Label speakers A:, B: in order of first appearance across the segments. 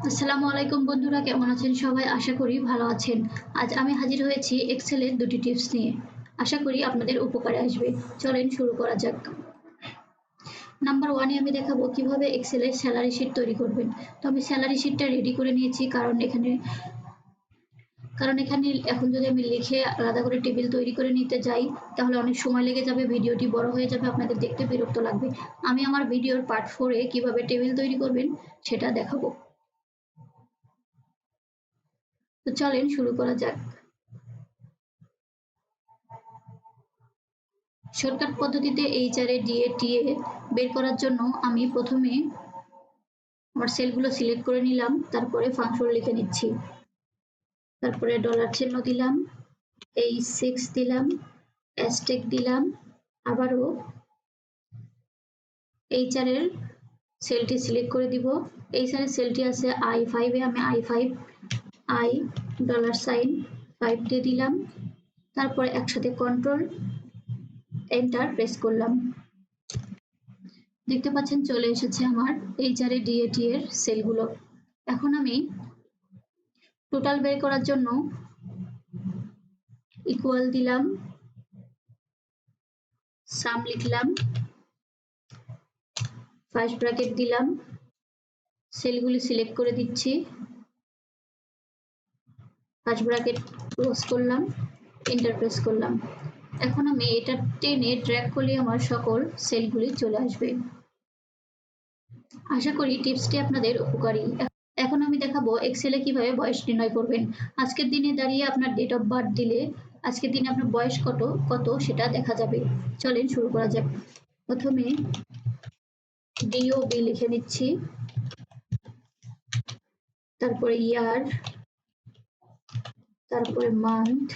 A: আসসালামু আলাইকুম বন্ধুরা, কেমন আছেন সবাই? আশা করি ভালো আছেন। আজ আমি হাজির হয়েছি এক্সেলের দুটি টিপস নিয়ে। আশা করি আপনাদের উপকারে আসবে। চলেন শুরু করা যাক। নাম্বার 1 এ আমি দেখাবো কিভাবে এক্সেলে স্যালারি শিট তৈরি করবেন। তো আমি স্যালারি শিটটা রেডি করে নিয়েছি কারণ এখানে এখন যদি আমি লিখে আলাদা করে টেবিল তৈরি করে নিতে যাই তাহলে অনেক সময় লেগে যাবে, ভিডিওটি বড় হয়ে যাবে, আপনাদের দেখতে বিরক্ত লাগবে। আমি আমার ভিডিওর পার্ট 4 এ কিভাবে টেবিল তৈরি করবেন সেটা দেখাবো। তো চলেন শুরু করা যাক। শর্টকাট পদ্ধতিতে এইচআরএ ডিএ টিএ বের করার জন্য আমি প্রথমে আমার সেলগুলো সিলেক্ট করে নিলাম, তারপরে ফাংশন লিখে নিচ্ছি, তারপরে ডলার চিহ্ন দিলাম, H6 দিলাম, হ্যাশট্যাগ দিলাম, আবারও এইচআর এর সেলটি সিলেক্ট করে দিব। এইচআর এর সেলটি আছে I5 এ, আমি I5 I $5 দিয়ে দিলাম, তারপরে একসাথে কন্ট্রোল এন্টার প্রেস করলাম। দেখতে পাচ্ছেন চলে এসেছে আমার এইচআরএ ডিএটি এর সেলগুলো। এখন আমি টোটাল বের করার জন্য ইকুয়াল দিলাম, সাম লিখলাম, ফার্স্ট ব্র্যাকেট দিলাম, সেলগুলি সিলেক্ট করে দিচ্ছি, ফার্স্ট ব্র্যাকেট ক্লোজ করলাম, এন্টার প্রেস করলাম। এখন আমি এটা টেনে ড্র্যাগ করলে আমার সকল সেলগুলি চলে আসবে। আশা করি টিপসটি আপনাদের উপকারী। এখন আমি দেখাবো এক্সেলে কিভাবে বয়স নির্ণয় করবেন। আজকের দিনে দাঁড়িয়ে আপনার ডেট অফ বার্থ দিলে আজকের দিনে আপনার বয়স কত সেটা দেখা যাবে। চলেন শুরু করা যাক। প্রথমে ডিওবি লিখে নিচ্ছি, তারপরে ইয়ার, তারপরে মান্থ,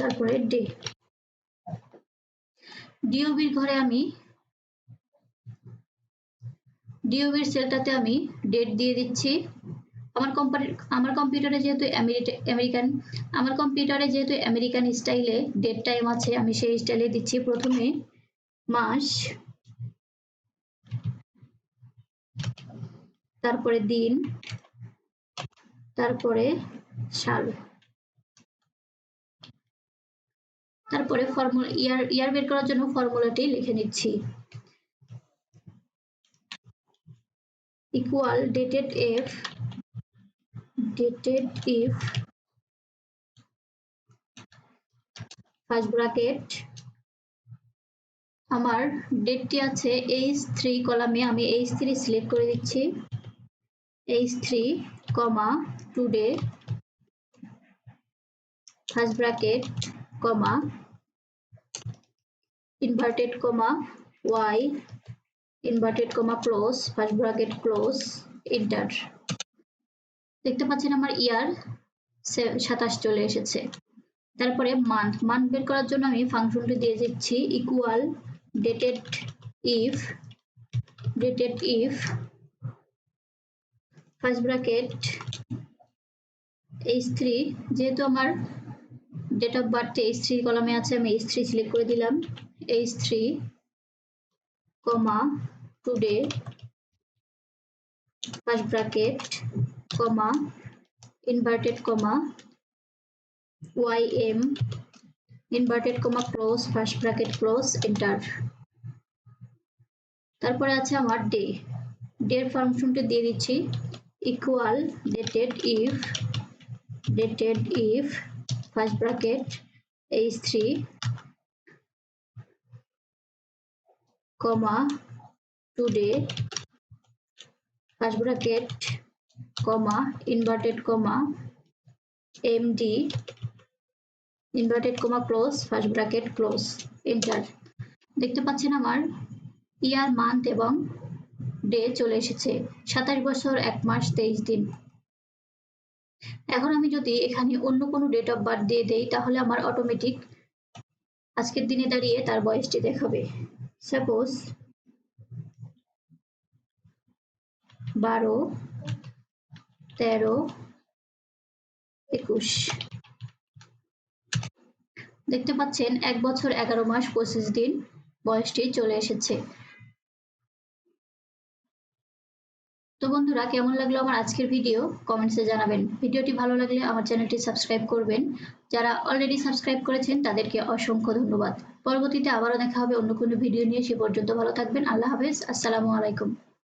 A: তারপরে ডে। ডিওবির ঘরে আমি ডিওবির সেলটাতে আমি ডেট দিয়ে দিচ্ছি। আমার কম্পিউটারে যেহেতু আমেরিকান স্টাইলে ডেট টাইম আছে, আমি সেই স্টাইলে দিচ্ছি। প্রথমে মাস, তারপরে দিন, তারপরে সাল, তারপরে ফর্মুলা ইয়ার বের করার জন্য ফর্মুলাটি লিখে নিচ্ছি, equal dated if first bracket, আমার ডেটটি আছে H3 কলামে, আমি H3 সিলেক্ট করে দিচ্ছি, H3, today, first bracket, inverted comma, Y, inverted comma close, first bracket close, enter. দেখতে পাচ্ছেন আমার ইয়ার 27 চলে এসেছে। তারপরে মান্থ বের করার জন্য আমি ফাংশনটি দিয়ে দিচ্ছি, equal dated if first bracket H3, যেহেতু আমার ডেট অফ বার্থ H3 কলামে আছে, আমি H3 সিলেক্ট করে দিলাম, H3, today, first bracket, inverted comma, YM, inverted comma close, first bracket close, enter. তারপরে আছে আমার ডের ফাংশনটি দিয়ে দিচ্ছি, equal dated if first bracket H3, today, first bracket, inverted comma, MD, inverted comma close, first bracket close, enter. দেখতে পাচ্ছেন আমার ইয়ার, মান্থ এবং ডে চলে এসেছে। 27 বছর 1 মাস 23 দিন। এখন আমি যদি এখানে অন্য কোনো ডেট অফ বার্থ দিয়ে দেই তাহলে আমার অটোমেটিক আজকের দিনে দাঁড়িয়ে তার বয়সটি দেখাবে। সাপোজ 12, 13, 21। দেখতে পাচ্ছেন 1 বছর 11 মাস 25 দিন বয়সটি চলে এসেছে। তো বন্ধুরা, কেমন লাগলো আমার আজকের ভিডিও কমেন্টসে জানাবেন। ভিডিওটি ভালো লাগলে আমার চ্যানেলটি সাবস্ক্রাইব করবেন। যারা অলরেডি সাবস্ক্রাইব করেছেন তাদেরকে অসংখ্য ধন্যবাদ। পরবর্তীতে আবারও দেখা হবে অন্য কোনো ভিডিও নিয়ে। সে পর্যন্ত ভালো থাকবেন। আল্লাহ হাফেজ। আসসালামু আলাইকুম।